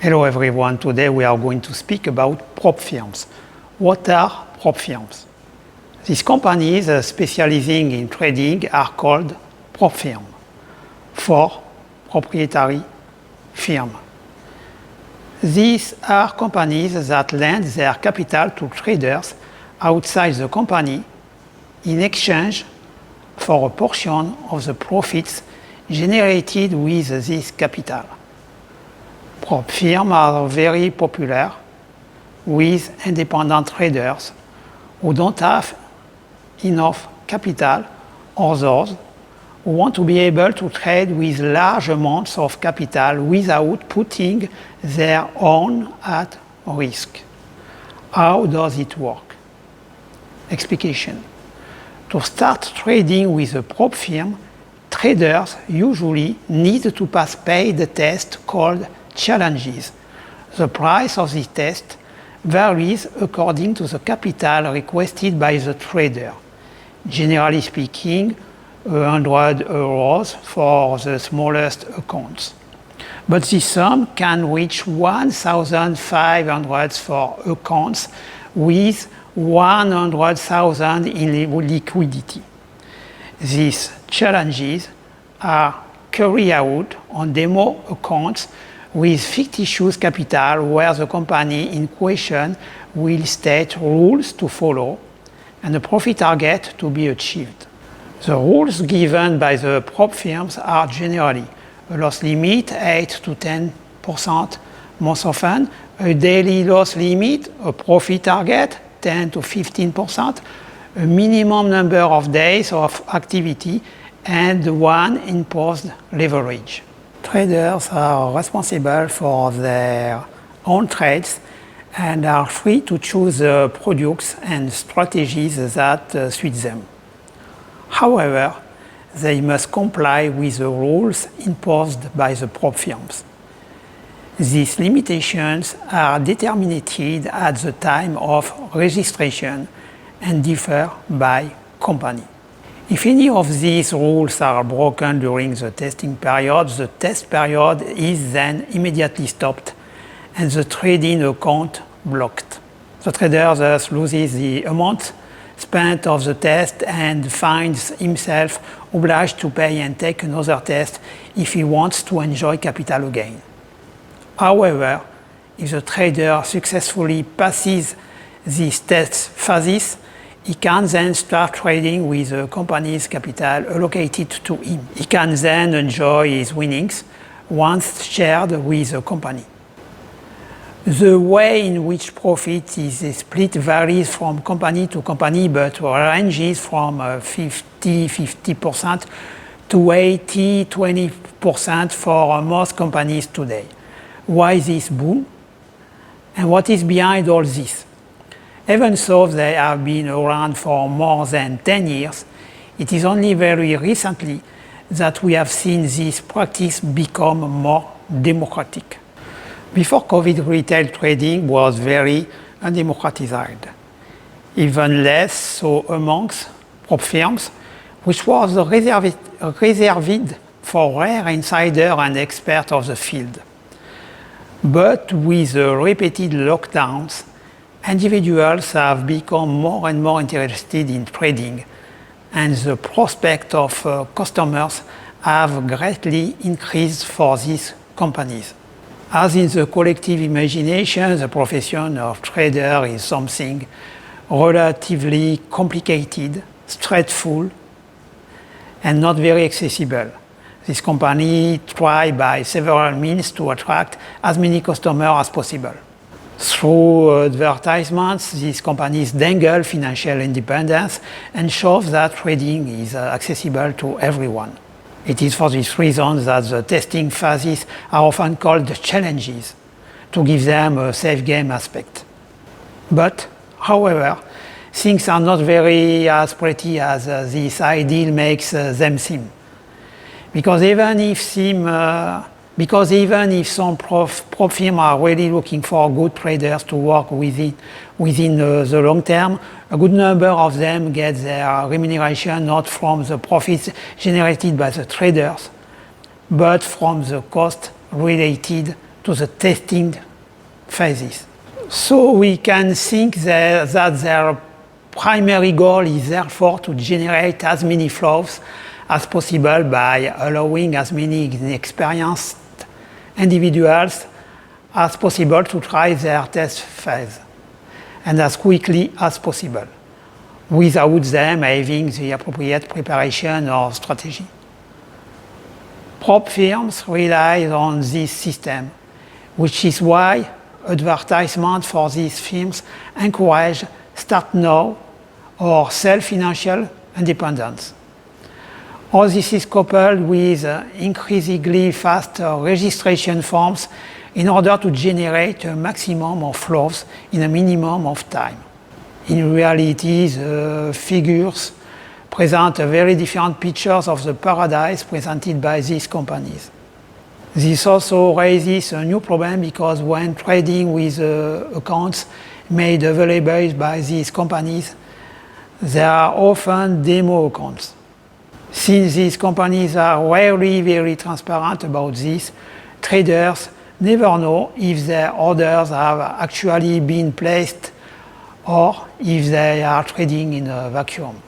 Hello everyone, today we are going to speak about prop firms. What are prop firms? These companies specializing in trading are called prop firms, for proprietary firm. These are companies that lend their capital to traders outside the company in exchange for a portion of the profits generated with this capital. Prop firms are very popular with independent traders who don't have enough capital or those who want to be able to trade with large amounts of capital without putting their own at risk. How does it work? Explication. To start trading with a prop firm, traders usually need to pass paid test called challenges. The price of this test varies according to the capital requested by the trader. Generally speaking, €100 for the smallest accounts. But this sum can reach 1,500 for accounts with 100,000 in liquidity. These challenges are carried out on demo accounts with fictitious capital where the company in question will state rules to follow and a profit target to be achieved. The rules given by the prop firms are generally a loss limit 8 to 10% most often, a daily loss limit, a profit target 10 to 15%, a minimum number of days of activity, and one imposed leverage. Traders are responsible for their own trades and are free to choose products and strategies that suit them. However, they must comply with the rules imposed by the prop firms. These limitations are determined at the time of registration and differ by company. If any of these rules are broken during the testing period, the test period is then immediately stopped and the trading account blocked. The trader thus loses the amount spent of the test and finds himself obliged to pay and take another test if he wants to enjoy capital again. However, if the trader successfully passes these test phases, he can then start trading with the company's capital allocated to him. He can then enjoy his winnings once shared with the company. The way in which profit is split varies from company to company, but ranges from 50% to 80-20% for most companies today. Why this boom? And what is behind all this? Even though they have been around for more than 10 years, it is only very recently that we have seen this practice become more democratic. Before COVID, retail trading was very undemocratized, even less so amongst prop firms, which was reserved for rare insider and experts of the field. But with the repeated lockdowns, individuals have become more and more interested in trading, and the prospect of customers have greatly increased for these companies. As in the collective imagination, the profession of trader is something relatively complicated, stressful, and not very accessible. This company tries by several means to attract as many customers as possible. Through advertisements, these companies dangle financial independence and show that trading is accessible to everyone. It is for this reason that the testing phases are often called challenges, to give them a safe game aspect. But, however, things are not very as pretty as this ideal makes them seem. Because even if some prop firms are really looking for good traders to work within the long term, a good number of them get their remuneration not from the profits generated by the traders, but from the cost related to to the testing phases. So we can think that their primary goal is therefore to generate as many flows as possible by allowing as many experienced individuals as possible to try their test phase, and as quickly as possible, without them having the appropriate preparation or strategy. Prop firms rely on this system, which is why advertisements for these firms encourage start now or self-financial independence. All this is coupled with increasingly fast registration forms in order to generate a maximum of flows in a minimum of time. In reality, the figures present very different pictures of the paradise presented by these companies. This also raises a new problem because when trading with accounts made available by these companies, they are often demo accounts. Since these companies are rarely very transparent about this, traders never know if their orders have actually been placed or if they are trading in a vacuum.